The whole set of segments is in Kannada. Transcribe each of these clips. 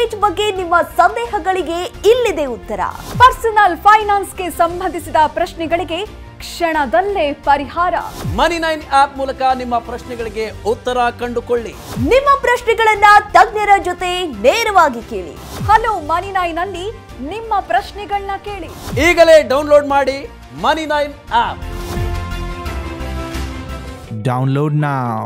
ಮಾರ್ಟ್ಗೇಜ್ ಬಗ್ಗೆ ನಿಮ್ಮ ಸಂದೇಹಗಳಿಗೆ ಇಲ್ಲಿದೆ ಉತ್ತರ. ಪರ್ಸನಲ್ ಫೈನಾನ್ಸ್ಗೆ ಸಂಬಂಧಿಸಿದ ಪ್ರಶ್ನೆಗಳಿಗೆ ಕ್ಷಣದಲ್ಲೇ ಪರಿಹಾರ. ಮನಿ9 ಆಪ್ ಮೂಲಕ ನಿಮ್ಮ ಪ್ರಶ್ನೆಗಳಿಗೆ ಉತ್ತರ ಕಂಡುಕೊಳ್ಳಿ. ನಿಮ್ಮ ಪ್ರಶ್ನೆಗಳನ್ನ ತಜ್ಞರ ಜೊತೆ ನೇರವಾಗಿ ಕೇಳಿ. ಹಲೋ ಮನಿ9 ನಲ್ಲಿ ನಿಮ್ಮ ಪ್ರಶ್ನೆಗಳನ್ನ ಕೇಳಿ. ಈಗಲೇ ಡೌನ್ಲೋಡ್ ಮಾಡಿ ಮನಿ9 ಆಪ್. Download now.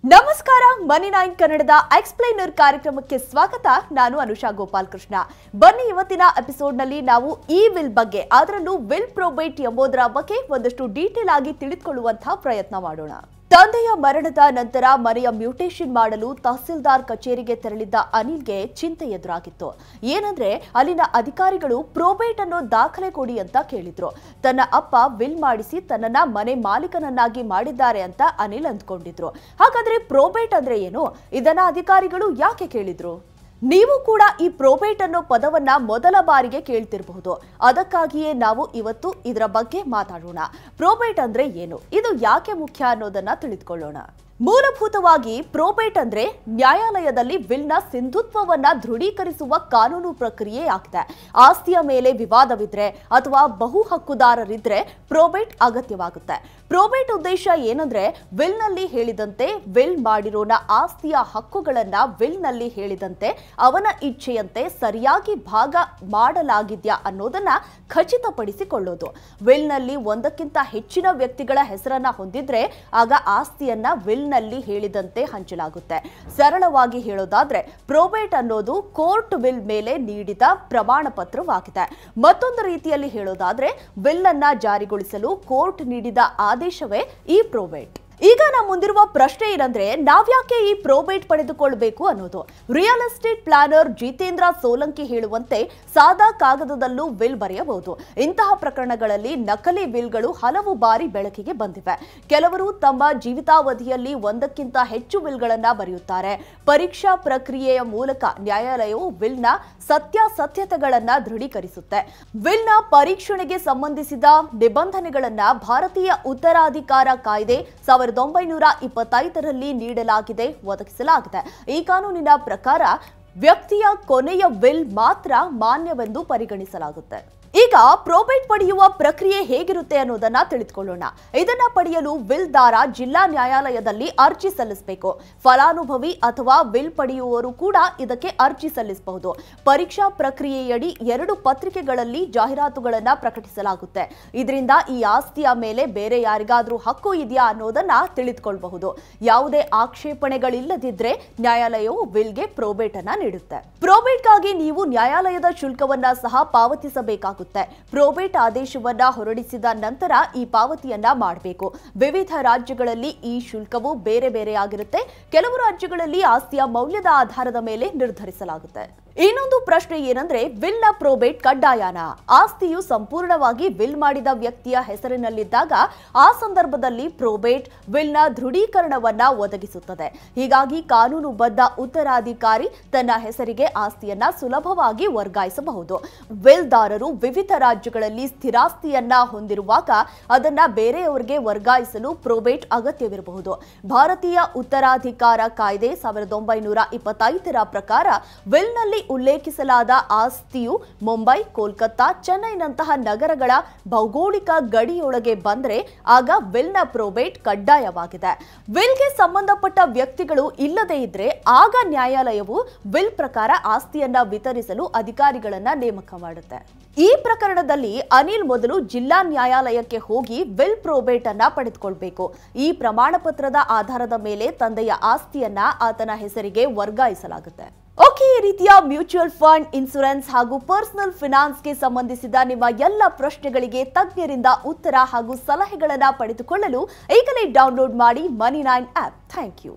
ನಮಸ್ಕಾರ, ಮನಿ9 ಕನ್ನಡದ ಎಕ್ಸ್ಪ್ಲೈನರ್ ಕಾರ್ಯಕ್ರಮಕ್ಕೆ ಸ್ವಾಗತ. ನಾನು ಅನುಷಾ ಗೋಪಾಲಕೃಷ್ಣ. ಬನ್ನಿ, ಇವತ್ತಿನ ಎಪಿಸೋಡ್ನಲ್ಲಿ ನಾವು ಈ ವಿಲ್ ಬಗ್ಗೆ, ಅದರಲ್ಲೂ ವಿಲ್ ಪ್ರೊಬೇಟ್ ಎಂಬುದರ ಬಗ್ಗೆ ಒಂದಷ್ಟು ಡೀಟೇಲ್ ಆಗಿ ತಿಳಿದುಕೊಳ್ಳುವಂತಹ ಪ್ರಯತ್ನ ಮಾಡೋಣ. ತಂದೆಯ ಮರಣದ ನಂತರ ಮನೆಯ ಮ್ಯೂಟೇಷನ್ ಮಾಡಲು ತಹಸೀಲ್ದಾರ್ ಕಚೇರಿಗೆ ತೆರಳಿದ್ದ ಅನಿಲ್ಗೆ ಚಿಂತೆ ಎದುರಾಗಿತ್ತು. ಏನಂದ್ರೆ, ಅಲ್ಲಿನ ಅಧಿಕಾರಿಗಳು ಪ್ರೊಬೇಟ್ ಅನ್ನೋ ದಾಖಲೆ ಕೊಡಿ ಅಂತ ಕೇಳಿದ್ರು. ತನ್ನ ಅಪ್ಪ ವಿಲ್ ಮಾಡಿಸಿ ತನ್ನನ್ನ ಮನೆ ಮಾಲೀಕನನ್ನಾಗಿ ಮಾಡಿದ್ದಾರೆ ಅಂತ ಅನಿಲ್ ಅಂದ್ಕೊಂಡಿದ್ರು. ಹಾಗಾದ್ರೆ ಪ್ರೊಬೇಟ್ ಅಂದ್ರೆ ಏನು? ಇದನ್ನ ಅಧಿಕಾರಿಗಳು ಯಾಕೆ ಕೇಳಿದ್ರು? ನೀವು ಕೂಡ ಈ ಪ್ರೊಬೇಟ್ ಅನ್ನೋ ಪದವನ್ನ ಮೊದಲ ಬಾರಿಗೆ ಕೇಳ್ತಿರಬಹುದು. ಅದಕ್ಕಾಗಿಯೇ ನಾವು ಇವತ್ತು ಇದರ ಬಗ್ಗೆ ಮಾತಾಡೋಣ. ಪ್ರೊಬೇಟ್ ಅಂದ್ರೆ ಏನು, ಇದು ಯಾಕೆ ಮುಖ್ಯ ಅನ್ನೋದನ್ನ ತಿಳಿದುಕೊಳ್ಳೋಣ. ಮೂಲಭೂತವಾಗಿ ಪ್ರೊಬೇಟ್ ಅಂದ್ರೆ ನ್ಯಾಯಾಲಯದಲ್ಲಿ ವಿಲ್ನ ಸಿಂಧುತ್ವವನ್ನ ದೃಢೀಕರಿಸುವ ಕಾನೂನು ಪ್ರಕ್ರಿಯೆ ಆಗಿದೆ. ಆಸ್ತಿಯ ಮೇಲೆ ವಿವಾದವಿದ್ರೆ ಅಥವಾ ಬಹು ಹಕ್ಕುದಾರರಿದ್ರೆ ಪ್ರೊಬೇಟ್ ಅಗತ್ಯವಾಗುತ್ತೆ. ಪ್ರೊಬೇಟ್ ಉದ್ದೇಶ ಏನಂದ್ರೆ, ವಿಲ್ ನಲ್ಲಿ ಹೇಳಿದಂತೆ ವಿಲ್ ಮಾಡಿರೋನ ಆಸ್ತಿಯ ಹಕ್ಕುಗಳನ್ನ ವಿಲ್ ನಲ್ಲಿ ಹೇಳಿದಂತೆ ಅವನ ಇಚ್ಛೆಯಂತೆ ಸರಿಯಾಗಿ ಭಾಗ ಮಾಡಲಾಗಿದ್ಯಾ ಅನ್ನೋದನ್ನ ಖಚಿತಪಡಿಸಿಕೊಳ್ಳೋದು. ವಿಲ್ ನಲ್ಲಿ ಒಂದಕ್ಕಿಂತ ಹೆಚ್ಚಿನ ವ್ಯಕ್ತಿಗಳ ಹೆಸರನ್ನ ಹೊಂದಿದ್ರೆ ಆಗ ಆಸ್ತಿಯನ್ನ ವಿಲ್ ನಲ್ಲಿ ಹೇಳಿದಂತೆ ಹಂಚಲಾಗುತ್ತೆ. ಸರಳವಾಗಿ ಹೇಳೋದಾದ್ರೆ ಪ್ರೊಬೇಟ್ ಅನ್ನೋದು ಕೋರ್ಟ್ ವಿಲ್ ಮೇಲೆ ನೀಡಿದ ಪ್ರಮಾಣ ಪತ್ರವಾಗಿದೆ. ಮತ್ತೊಂದು ರೀತಿಯಲ್ಲಿ ಹೇಳೋದಾದ್ರೆ ವಿಲ್ ಅನ್ನ ಜಾರಿಗೊಳಿಸಲು ಕೋರ್ಟ್ ನೀಡಿದ ಆದೇಶವೇ ಈ ಪ್ರೊಬೇಟ್. ಈಗ ನಮ್ಮ ಮುಂದಿರುವ ಪ್ರಶ್ನೆ ಏನಂದ್ರೆ, ನಾವ್ಯಾಕೆ ಈ ಪ್ರೊಬೇಟ್ ಪಡೆದುಕೊಳ್ಳಬೇಕು ಅನ್ನೋದು. Real estate planner Jitendra Solanki ಹೇಳುವಂತೆ ಸಾದಾ ಕಾಗದದಲ್ಲೂ ವಿಲ್ ಬರೆಯಬಹುದು. ಇಂತಹ ಪ್ರಕರಣಗಳಲ್ಲಿ ನಕಲಿ ವಿಲ್ಗಳು ಹಲವು ಬಾರಿ ಬೆಳಕಿಗೆ ಬಂದಿವೆ. ಕೆಲವರು ತಮ್ಮ ಜೀವಿತಾವಧಿಯಲ್ಲಿ ಒಂದಕ್ಕಿಂತ ಹೆಚ್ಚು ವಿಲ್ಗಳನ್ನ ಬರೆಯುತ್ತಾರೆ. ಪರೀಕ್ಷಾ ಪ್ರಕ್ರಿಯೆಯ ಮೂಲಕ ನ್ಯಾಯಾಲಯವು ವಿಲ್ನ ಸತ್ಯಾಸತ್ಯತೆಗಳನ್ನ ದೃಢೀಕರಿಸುತ್ತೆ. ವಿಲ್ನ ಪರೀಕ್ಷಣೆಗೆ ಸಂಬಂಧಿಸಿದ ನಿಬಂಧನೆಗಳನ್ನ ಭಾರತೀಯ ಉತ್ತರಾಧಿಕಾರ ಕಾಯ್ದೆ 1925ರಲ್ಲಿ ನೀಡಲಾಗಿದೆ, ಒದಗಿಸಲಾಗಿದೆ. ಈ ಕಾನೂನಿನ ಪ್ರಕಾರ ವ್ಯಕ್ತಿಯ ಕೊನೆಯ ವಿಲ್ ಮಾತ್ರ ಮಾನ್ಯವೆಂದು ಪರಿಗಣಿಸಲಾಗುತ್ತೆ. ಈಗ ಪ್ರೊಬೇಟ್ ಪಡೆಯುವ ಪ್ರಕ್ರಿಯೆ ಹೇಗಿರುತ್ತೆ ಅನ್ನೋದನ್ನ ತಿಳಿದುಕೊಳ್ಳೋಣ. ಇದನ್ನ ಪಡೆಯಲು ವಿಲ್ದಾರ ಜಿಲ್ಲಾ ನ್ಯಾಯಾಲಯದಲ್ಲಿ ಅರ್ಜಿ ಸಲ್ಲಿಸಬೇಕು. ಫಲಾನುಭವಿ ಅಥವಾ ವಿಲ್ ಪಡೆಯುವವರು ಕೂಡ ಇದಕ್ಕೆ ಅರ್ಜಿ ಸಲ್ಲಿಸಬಹುದು. ಪರೀಕ್ಷಾ ಪ್ರಕ್ರಿಯೆಯಡಿ 2 ಪತ್ರಿಕೆಗಳಲ್ಲಿ ಜಾಹೀರಾತುಗಳನ್ನ ಪ್ರಕಟಿಸಲಾಗುತ್ತೆ. ಇದರಿಂದ ಈ ಆಸ್ತಿಯ ಮೇಲೆ ಬೇರೆ ಯಾರಿಗಾದ್ರೂ ಹಕ್ಕು ಇದೆಯಾ ಅನ್ನೋದನ್ನ ತಿಳಿದುಕೊಳ್ಳಬಹುದು. ಯಾವುದೇ ಆಕ್ಷೇಪಣೆಗಳಿಲ್ಲದಿದ್ರೆ ನ್ಯಾಯಾಲಯವು ವಿಲ್ಗೆ ಪ್ರೊಬೇಟ್ ಅನ್ನ ನೀಡುತ್ತೆ. ಪ್ರೊಬೇಟ್ಗಾಗಿ ನೀವು ನ್ಯಾಯಾಲಯದ ಶುಲ್ಕವನ್ನ ಸಹ ಪಾವತಿಸಬೇಕಾಗುತ್ತೆ. ಪ್ರೊಬೇಟ್ ಆದೇಶವನ್ನ ಹೊರಡಿಸಿದ ನಂತರ ಈ ಪಾವತಿಯನ್ನ ಮಾಡಬೇಕು. ವಿವಿಧ ರಾಜ್ಯಗಳಲ್ಲಿ ಈ ಶುಲ್ಕವು ಬೇರೆ ಬೇರೆಯಾಗಿರುತ್ತೆ. ಕೆಲವು ರಾಜ್ಯಗಳಲ್ಲಿ ಆಸ್ತಿಯ ಮೌಲ್ಯದ ಆಧಾರದ ಮೇಲೆ ನಿರ್ಧರಿಸಲಾಗುತ್ತೆ. ಇನ್ನೊಂದು ಪ್ರಶ್ನೆ ಏನಂದ್ರೆ, ವಿಲ್ನ ಪ್ರೊಬೇಟ್ ಕಡ್ಡಾಯನಾ? ಆಸ್ತಿಯು ಸಂಪೂರ್ಣವಾಗಿ ವಿಲ್ ಮಾಡಿದ ವ್ಯಕ್ತಿಯ ಹೆಸರಿನಲ್ಲಿದ್ದಾಗ ಆ ಸಂದರ್ಭದಲ್ಲಿ ಪ್ರೊಬೇಟ್ ವಿಲ್ನ ದೃಢೀಕರಣವನ್ನ ಒದಗಿಸುತ್ತದೆ. ಹೀಗಾಗಿ ಕಾನೂನುಬದ್ಧ ಉತ್ತರಾಧಿಕಾರಿ ತನ್ನ ಹೆಸರಿಗೆ ಆಸ್ತಿಯನ್ನ ಸುಲಭವಾಗಿ ವರ್ಗಾಯಿಸಬಹುದು. ವಿಲ್ದಾರರು ವಿವಿಧ ರಾಜ್ಯಗಳಲ್ಲಿ ಸ್ಥಿರಾಸ್ತಿಯನ್ನ ಹೊಂದಿರುವಾಗ ಅದನ್ನ ಬೇರೆಯವರಿಗೆ ವರ್ಗಾಯಿಸಲು ಪ್ರೊಬೇಟ್ ಅಗತ್ಯವಿರಬಹುದು. ಭಾರತೀಯ ಉತ್ತರಾಧಿಕಾರ ಕಾಯ್ದೆ 1925ರ ಪ್ರಕಾರ ವಿಲ್ನಲ್ಲಿ ಉಲ್ಲೇಖಿಸಲಾದ ಆಸ್ತಿಯು ಮುಂಬೈ, ಕೋಲ್ಕತ್ತಾ, ಚೆನ್ನೈನಂತಹ ನಗರಗಳ ಭೌಗೋಳಿಕ ಗಡಿಯೊಳಗೆ ಬಂದ್ರೆ ಆಗ ವಿಲ್ನ ಪ್ರೊಬೇಟ್ ಕಡ್ಡಾಯವಾಗಿದೆ. ವಿಲ್ಗೆ ಸಂಬಂಧಪಟ್ಟ ವ್ಯಕ್ತಿಗಳು ಇಲ್ಲದೇ ಇದ್ರೆ ಆಗ ನ್ಯಾಯಾಲಯವು ವಿಲ್ ಪ್ರಕಾರ ಆಸ್ತಿಯನ್ನ ವಿತರಿಸಲು ಅಧಿಕಾರಿಗಳನ್ನ ನೇಮಕ ಮಾಡುತ್ತೆ. ಈ ಪ್ರಕರಣದಲ್ಲಿ ಅನಿಲ್ ಮೊದಲು ಜಿಲ್ಲಾ ನ್ಯಾಯಾಲಯಕ್ಕೆ ಹೋಗಿ ವಿಲ್ ಪ್ರೊಬೇಟ್ ಅನ್ನ ಪಡೆದುಕೊಳ್ಳಬೇಕು. ಈ ಪ್ರಮಾಣ ಪತ್ರದ ಆಧಾರದ ಮೇಲೆ ತಂದೆಯ ಆಸ್ತಿಯನ್ನ ಆತನ ಹೆಸರಿಗೆ ವರ್ಗಾಯಿಸಲಾಗುತ್ತೆ. ಓಕೆ, ಈ ರೀತಿಯ ಮ್ಯೂಚುವಲ್ ಫಂಡ್, ಇನ್ಶೂರೆನ್ಸ್ ಹಾಗೂ ಪರ್ಸನಲ್ ಫಿನಾನ್ಸ್ಗೆ ಸಂಬಂಧಿಸಿದ ನಿಮ್ಮ ಎಲ್ಲ ಪ್ರಶ್ನೆಗಳಿಗೆ ತಜ್ಞರಿಂದ ಉತ್ತರ ಹಾಗೂ ಸಲಹೆಗಳನ್ನು ಪಡೆದುಕೊಳ್ಳಲು ಈಗಲೇ ಡೌನ್ಲೋಡ್ ಮಾಡಿ ಮನಿ9 ಆಪ್. Thank you.